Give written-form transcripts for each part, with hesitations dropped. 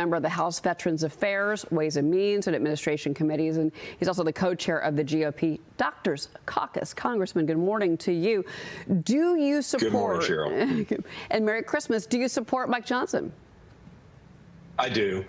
Member of the House Veterans Affairs, Ways and Means, and Administration Committees, and he's also the co-chair of the GOP Doctors Caucus. Congressman, good morning to you. Do you support? Good morning, Cheryl. And Merry Christmas. Do you support Mike Johnson? I do.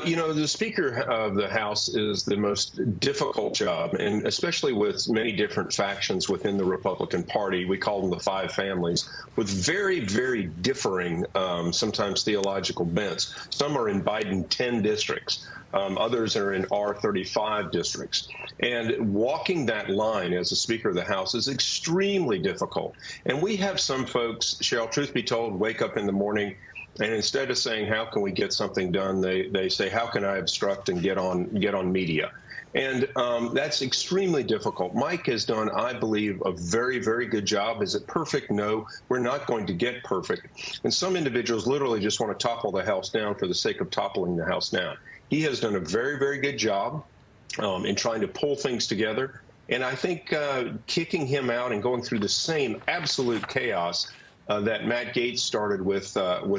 You know, the Speaker of the House is the most difficult job, and especially with many different factions within the Republican Party. We call them the five families, with very, very differing, sometimes theological bents. Some are in Biden 10 districts. Others are in R35 districts. And walking that line as a Speaker of the House is extremely difficult. And we have some folks, Cheryl, truth be told, wake up in the morning, and instead of saying, how can we get something done, they say, how can I obstruct and get on media? And that's extremely difficult. Mike has done, I believe, a very, very good job. Is it perfect? No, we're not going to get perfect. And some individuals literally just want to topple the House down for the sake of toppling the House down. He has done a very, very good job in trying to pull things together. And I think kicking him out and going through the same absolute chaos that Matt Gaetz started with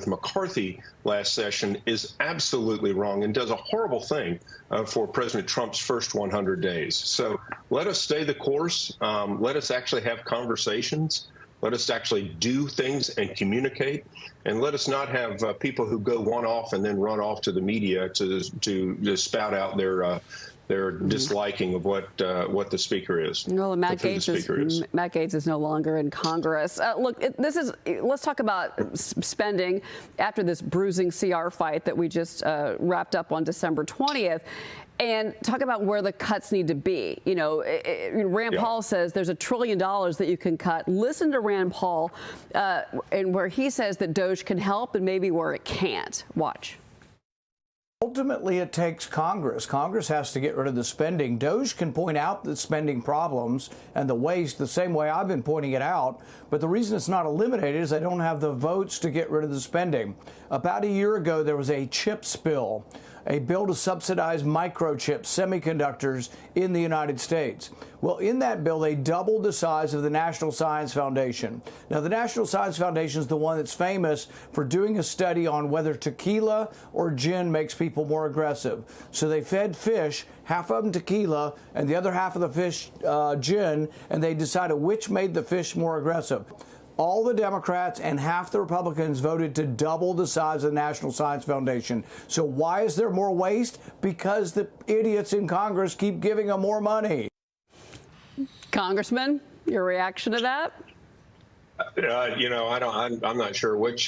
McCarthy last session is absolutely wrong and does a horrible thing for President Trump's first 100 days. So let us stay the course. Let us actually have conversations. Let us actually do things and communicate. And let us not have people who go one off and then run off to the media to spout out their disliking of what the Speaker is. No, Matt Gaetz is no longer in Congress. Look, let's talk about spending after this bruising CR fight that we just wrapped up on December 20th. And talk about where the cuts need to be. You know, Rand Paul says there's $1 trillion that you can cut. Listen to Rand Paul and where he says that DOGE can help and maybe where it can't. Watch. Ultimately, it takes Congress. Congress has to get rid of the spending. DOGE can point out the spending problems and the waste the same way I've been pointing it out. But the reason it's not eliminated is they don't have the votes to get rid of the spending. About a year ago, there was a CHIPS bill, a bill to subsidize microchips, semiconductors in the United States. Well, in that bill, they doubled the size of the National Science Foundation. Now, the National Science Foundation is the one that's famous for doing a study on whether tequila or gin makes people more aggressive. So they fed fish, half of them tequila and the other half of the fish gin, and they decided which made the fish more aggressive. All the Democrats and half the Republicans voted to double the size of the National Science Foundation. So why is there more waste? Because the idiots in Congress keep giving them more money. Congressman, your reaction to that? You know, I'm not sure which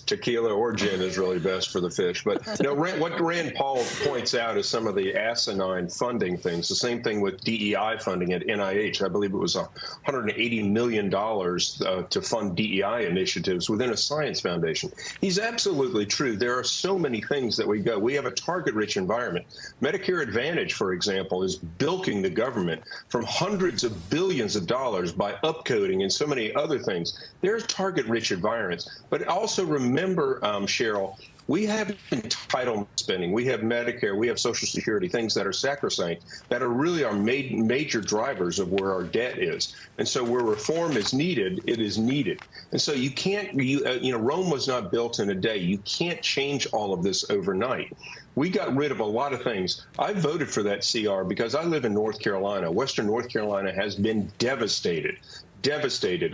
tequila or gin is really best for the fish. But you know, what Rand Paul points out is some of the asinine funding things. The same thing with DEI funding at NIH. I believe it was $180 million to fund DEI initiatives within a science foundation. He's absolutely true. There are so many things that we have a target-rich environment. Medicare Advantage, for example, is bilking the government from hundreds of billions of dollars by upcoding and so many other things. There's target-rich environments. But also remember, Cheryl, we have entitlement spending. We have Medicare. We have Social Security, things that are sacrosanct, that are really our major drivers of where our debt is. And so where reform is needed, it is needed. And so you can't, you know, Rome was not built in a day. You can't change all of this overnight. We got rid of a lot of things. I voted for that CR because I live in North Carolina. Western North Carolina has been devastated,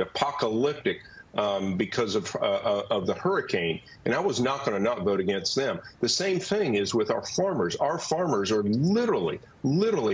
apocalyptic because of the hurricane, and I was not going to not vote against them. The same thing is with our farmers. Our farmers are literally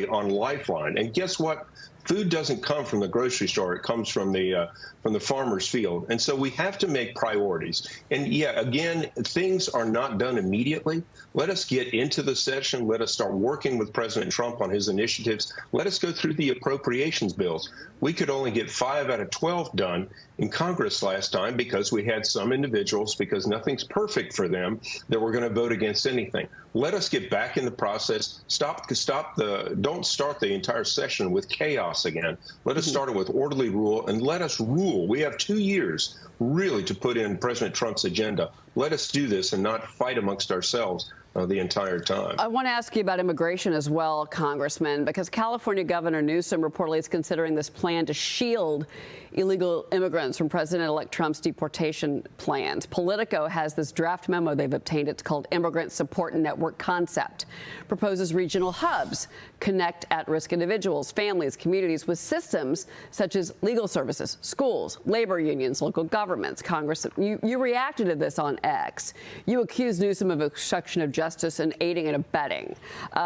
on lifeline. And guess what? Food doesn't come from the grocery store. It comes from the farmer's field. And so we have to make priorities. And yeah, again, things are not done immediately. Let us get into the session. Let us start working with President Trump on his initiatives. Let us go through the appropriations bills. We could only get 5 out of 12 done in Congress last time because we had some individuals, because nothing's perfect for them, that were going to vote against anything. Let us get back in the process. Don't start the entire session with chaos again. Let us start it with orderly rule, and let us rule. We have 2 years really to put in President Trump's agenda. let us do this and not fight amongst ourselves the entire time. I want to ask you about immigration as well, Congressman, because California Governor Newsom reportedly is considering this plan to shield illegal immigrants from President-elect Trump's deportation plans. Politico has this draft memo they've obtained. It's called Immigrant Support Network Concept. Proposes regional hubs connect at-risk individuals, families, communities with systems such as legal services, schools, labor unions, local governments. Congress, you reacted to this on X. You accused Newsom of obstruction of justice and aiding and abetting.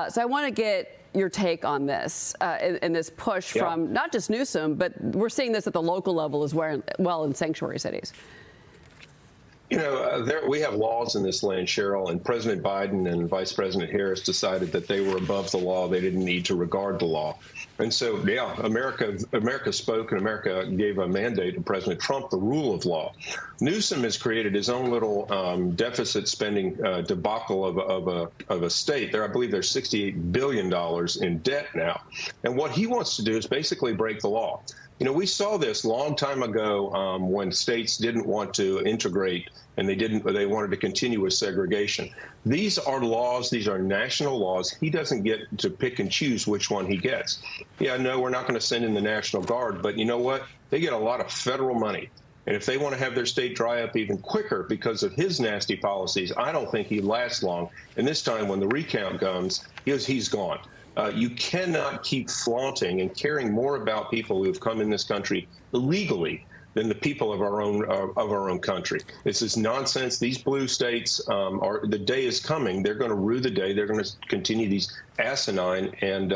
So I want to get your take on this and this push from not just Newsom, but we're seeing this at the local level as well in sanctuary cities. You know, we have laws in this land, Cheryl, and President Biden and Vice President Harris decided that they were above the law. They didn't need to regard the law. And so, yeah, America spoke, and America gave a mandate to President Trump, the rule of law. Newsom has created his own little deficit spending debacle of a state. I believe there's $68 billion in debt now. And what he wants to do is basically break the law. You know, we saw this a long time ago when states didn't want to integrate and they wanted to continue with segregation. These are laws. These are national laws. He doesn't get to pick and choose which one he gets. Yeah, no, we're not going to send in the National Guard. But you know what? They get a lot of federal money. And if they want to have their state dry up even quicker because of his nasty policies, I don't think he lasts long. And this time when the recount comes, he's gone. You cannot keep flaunting and caring more about people who have come in this country illegally than the people of our own country. This is nonsense. These blue states the day is coming. They're going to rue the day. They're going to continue these asinine and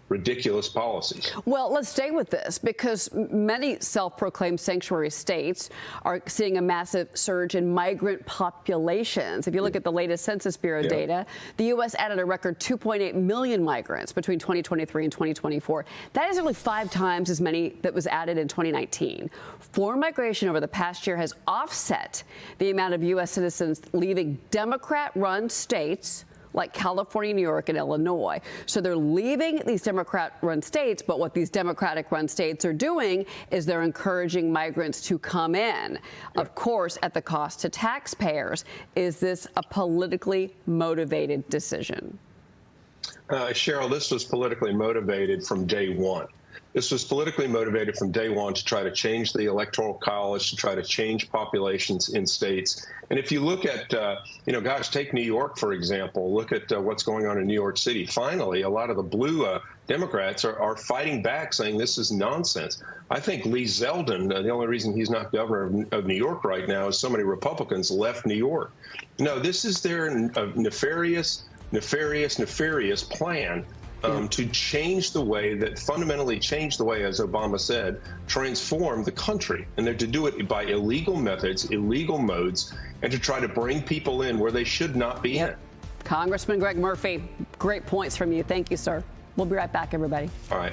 ridiculous policies. Well, let's stay with this because many self-proclaimed sanctuary states are seeing a massive surge in migrant populations. If you look at the latest Census Bureau data, the U.S. added a record 2.8 million migrants between 2023 and 2024. That is nearly 5 times as many that was added in 2019. Foreign migration over the past year has offset the amount of U.S. citizens leaving Democrat-run states like California, New York, and Illinois. So they're leaving these Democrat-run states, but what these Democratic-run states are doing is they're encouraging migrants to come in, of course, at the cost to taxpayers. Is this a politically motivated decision? Cheryl, this was politically motivated from day one. This was politically motivated from day one to try to change the Electoral College, to try to change populations in states. And if you look at, take New York, for example. Look at what's going on in New York City. Finally, a lot of the blue Democrats are fighting back, saying this is nonsense. I think Lee Zeldin, the only reason he's not governor of New York right now is so many Republicans left New York. No, this is their nefarious plan to change the way that fundamentally change the way, as Obama said, transform the country. And they're to do it by illegal methods, illegal modes, and to try to bring people in where they should not be in. Congressman Greg Murphy, great points from you. Thank you, sir. We'll be right back, everybody. All right.